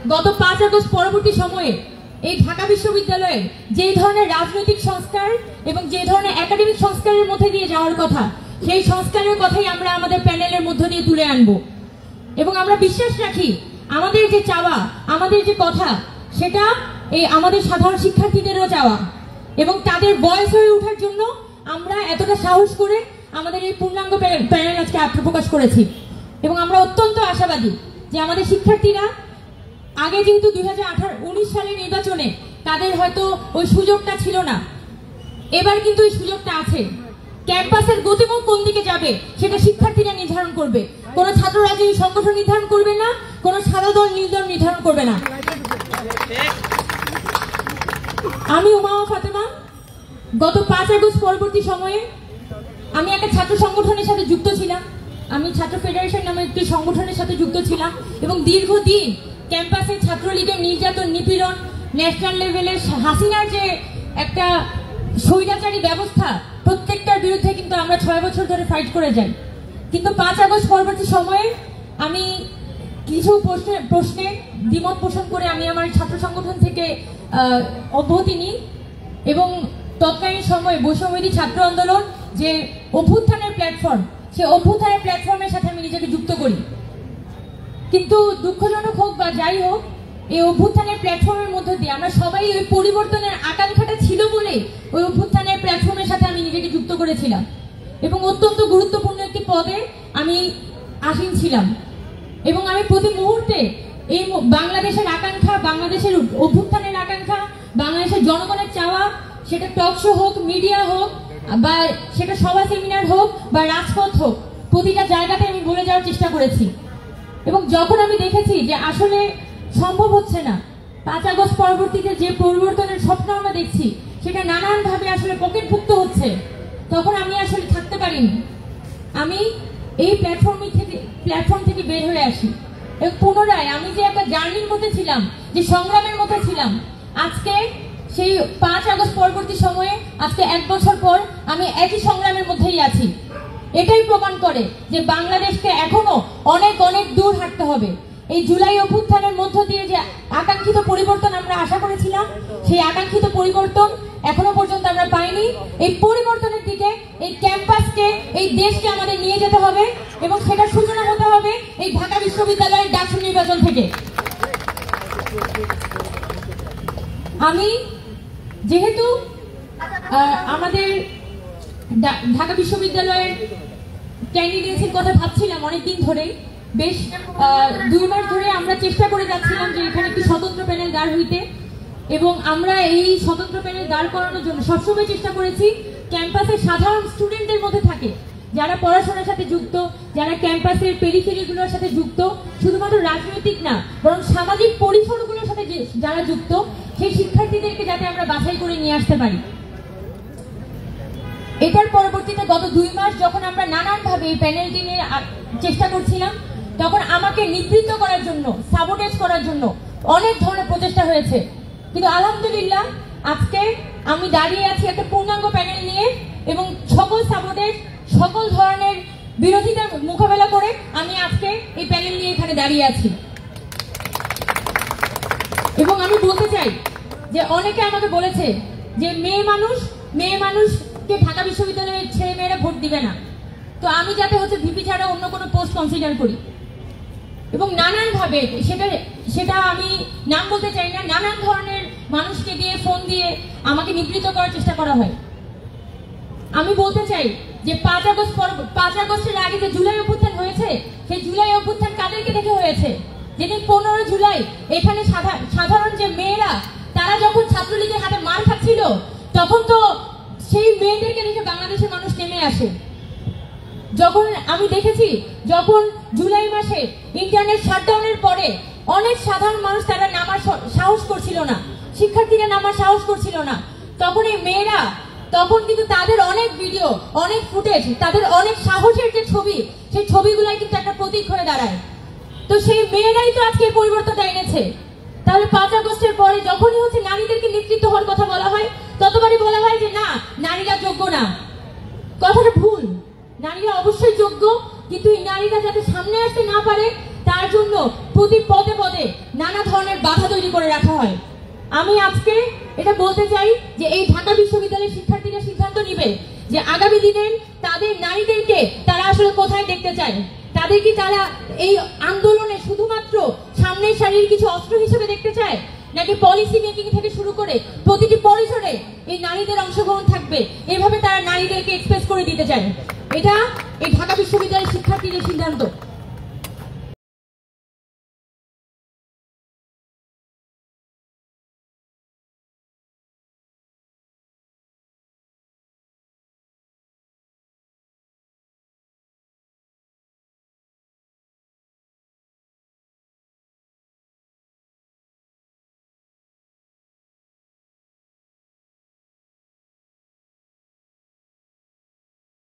গত 5 আগস্ট পরবর্তী সময়ে এই ঢাকা বিশ্ববিদ্যালয়ে যে ধরনের রাজনৈতিক সংস্কার এবং যে ধরনের একাডেমিক সংস্কারের মধ্যে দিয়ে যাওয়ার কথা, সেই সংস্কারের কথাই আমরা আমাদের প্যানেলের মধ্য দিয়ে তুলে আনব। এবং আমরা বিশ্বাস রাখি আমাদের যে চাওয়া, আমাদের যে কথা, সেটা এই আমাদের সাধারণ শিক্ষার্থীদেরও চাওয়া, এবং তাদের ভয়েস হয়ে ওঠার জন্য আমরা এতটা সাহস করে আমাদের এই পূর্ণাঙ্গ প্যানেল আজকে আত্মপ্রকাশ করেছি। এবং আমরা অত্যন্ত আশাবাদী যে আমাদের শিক্ষার্থীরা আগে যেহেতু 2019 সালের নির্বাচনে তাদের হয়তো ওই সুযোগটা ছিল না, এবার কিন্তু ওই সুযোগটা আছে। ক্যাম্পাসের গতিমুখ কোন দিকে যাবে সেটা শিক্ষার্থীরা নির্ধারণ করবে, কোন ছাত্র রাজনৈতিক সংগঠন নির্ধারণ করবে না, কোন সাদা দল নির্ধারণ করবে না। আমি উমামা ফাতেমা গত 5 আগস্ট পরবর্তী সময়ে আমি একটা ছাত্র সংগঠনের সাথে যুক্ত ছিলাম। আমি ছাত্র ফেডারেশন নামে একটি সংগঠনের সাথে যুক্ত ছিলাম এবং দীর্ঘদিন ক্যাম্পাসে ছাত্রলীগের নির্যাতন, নিপীড়ন, ন্যাশনাল লেভেলের হাসিনার যে একটা স্বৈরাচারী ব্যবস্থা, প্রত্যেকটার বিরুদ্ধে কিন্তু আমরা 6 বছর ধরে ফাইট করে যাই। কিন্তু 5 আগস্ট পরবর্তী সময়ে আমি কিছু প্রশ্নে দ্বিমত পোষণ করে আমি আমার ছাত্র সংগঠন থেকে অব্যাহতি নিই এবং তৎকালীন সময়ে বৈষম্যবিরোধী ছাত্র আন্দোলন যে অভ্যুত্থানের প্ল্যাটফর্ম, সেই অভ্যুত্থানের প্ল্যাটফর্মের সাথে আমি নিজেকে যুক্ত করি। কিন্তু দুঃখজনক হোক বা যাই হোক, এই অভ্যুত্থানের প্ল্যাটফর্মের মধ্যে দিয়ে আমরা সবাই ওই পরিবর্তনের আকাঙ্ক্ষাটা ছিল বলে ওই অভ্যুত্থানের প্ল্যাটফর্মের সাথে আমি নিজেকে যুক্ত করেছিলাম এবং অত্যন্ত গুরুত্বপূর্ণ একটি পদে আমি আসীন ছিলাম। এবং আমি প্রতি মুহূর্তে এই বাংলাদেশের আকাঙ্ক্ষা, বাংলাদেশের অভ্যুত্থানের আকাঙ্ক্ষা, বাংলাদেশের জনগণের চাওয়া, সেটা টক শো হোক, মিডিয়া হোক, বা সেটা সভা সেমিনার হোক বা রাজপথ হোক, প্রতিটা জায়গাতে আমি বলে যাওয়ার চেষ্টা করেছি। এবং যখন আমি দেখেছি যে আসলে সম্ভব হচ্ছে না, 5 আগস্ট পরবর্তীতে যে পরিবর্তনের স্বপ্ন আমরা দেখছি সেটা নানানভাবে আসলে পকেটভুক্ত হচ্ছে, তখন আমি আসলে থাকতে পারিনি। আমি এই প্ল্যাটফর্ম থেকে বের হয়ে আসি এবং পুনরায় আমি যে একটা জার্নির মধ্যে ছিলাম, যে সংগ্রামের মধ্যে ছিলাম, আজকে সেই 5 আগস্ট পরবর্তী সময়ে আজকে 1 বছর পর আমি একই সংগ্রামের মধ্যেই আছি। এটাই প্রমাণ করে যে বাংলাদেশকে এখনো অনেক অনেক দূর হাঁটতে হবে। এই জুলাই অভ্যুত্থানের মধ্য দিয়ে যে আকাঙ্ক্ষিত পরিবর্তন আমরা আশা করেছিলাম, সেই আকাঙ্ক্ষিত পরিবর্তন এখনো পর্যন্ত আমরা পাইনি। এই পরিবর্তনের দিকে এই ক্যাম্পাসকে, এই দেশকে আমাদের নিয়ে যেতে হবে এবং সেটার সূচনা হতে হবে এই ঢাকা বিশ্ববিদ্যালয়ের ডাকসু নির্বাচন থেকে। আমি যেহেতু আমাদের ঢাকা বিশ্ববিদ্যালয়ের ক্যান্ডিডেটসের কথা ভাবছিলাম অনেকদিন ধরেই, বেশ 2 মাস ধরে আমরা চেষ্টা করে যাচ্ছিলাম যে এখানে একটি স্বতন্ত্র প্যানেল দাঁড় হইতে, এবং আমরা এই স্বতন্ত্র প্যানেল দাঁড় করানোর জন্য সবসময় চেষ্টা করেছি ক্যাম্পাসের সাধারণ স্টুডেন্টদের মধ্যে থাকে, যারা পড়াশোনার সাথে যুক্ত, যারা ক্যাম্পাসের পেরিফেরিগুলোর সাথে যুক্ত, শুধুমাত্র রাজনৈতিক না বরং সামাজিক পরিসরগুলোর সাথে যারা যুক্ত, সেই শিক্ষার্থীদেরকে যাতে আমরা বাছাই করে নিয়ে আসতে পারি। এটার পরবর্তীতে গত 2 মাস যখন আমরা নানানভাবে এই প্যানেলটি নিয়ে চেষ্টা করছিলাম, তখন আমাকে নিবৃত্ত করার জন্য, সাবোটেজ করার জন্য অনেক ধরনের প্রচেষ্টা হয়েছে। কিন্তু আলহামদুলিল্লাহ আজকে আমি দাঁড়িয়ে আছি একটা পূর্ণাঙ্গ প্যানেল নিয়ে এবং সকল সাবোটেজ, সকল ধরনের বিরোধিতার মোকাবেলা করে আমি আজকে এই প্যানেল নিয়ে এখানে দাঁড়িয়ে আছি। এবং আমি বলতে চাই যে অনেকে আমাকে বলেছে যে মেয়ে মানুষকে ঢাকা বিশ্ববিদ্যালয়ের ছেলে মেয়েরা ভোট দিবে না, তো আমি যাতে ভিপি ছাড়া অন্য কোনো পোস্ট কনসিডার করি। এবং নানানভাবে সেটা আমি নাম বলতে চাই না, নানান ধরনের মানুষকে দিয়ে, ফোন দিয়ে আমাকে নিবৃত্ত করার চেষ্টা করা হয়। আমি বলতে চাই যে 5 আগস্টের আগে যে জুলাই অভ্যুত্থান হয়েছে, সেই জুলাই অভ্যুত্থান কাদেরকে দেখে হয়েছে? যেদিন 15 জুলাই এখানে সাধারণ যে মেয়েরা, তারা যখন ছাত্রলীগের হাতে মার খাচ্ছিল, তখন তো সেই মেয়েদেরকে দেখে বাংলাদেশের মানুষ নেমে আসে। যখন আমি দেখেছি, যখন জুলাই মাসে ইন্টারনেট শাটডাউনের পরে অনেক সাধারণ মানুষ তারা নামার সাহস করছিল না, শিক্ষার্থীরা নামার সাহস করছিল না, তখন এই মেয়েরা, তখন কিন্তু তাদের অনেক ভিডিও, অনেক ফুটেজ, তাদের অনেক সাহসের যে ছবি, সেই ছবিগুলাই কিন্তু একটা প্রতীক হয়ে দাঁড়ায়। তো সেই মেয়েরাই তো আজকে পরিবর্তনটা এনেছে। তাহলে 5 আগস্টের পরে যখনই নারীদেরকে নেতৃত্ব হওয়ার কথা বলা হয়, ততবারই বলা হয় যে না, নারীরা যোগ্য না। কথাটা ভুল। নারীরা অবশ্যই যোগ্য, কিন্তু এই নারীরা যাতে সামনে আসতে না পারে তার জন্য প্রতি পদে পদে নানা ধরনের বাধা তৈরি করে রাখা হয়। আমি আজকে এটা বলতে চাই যে এই ঢাকা বিশ্ববিদ্যালয়ের শিক্ষার্থীরা সিদ্ধান্ত নিবে যে আগামী দিনে তাদের নারীদেরকে তারা আসলে কোথায় দেখতে চায়। তাদের কি তারা এই আন্দোলনে শুধুমাত্র সামনের সারির কিছু অস্ত্র হিসেবে দেখতে চায়, নাকি পলিসি মেকিং থেকে শুরু করে প্রতিটি পরিসরে এই নারীদের অংশগ্রহণ থাকবে, এভাবে তারা নারীদেরকে এক্সপ্রেস করে দিতে চায়। এটা এই ঢাকা বিশ্ববিদ্যালয়ের শিক্ষার্থীদের সিদ্ধান্ত।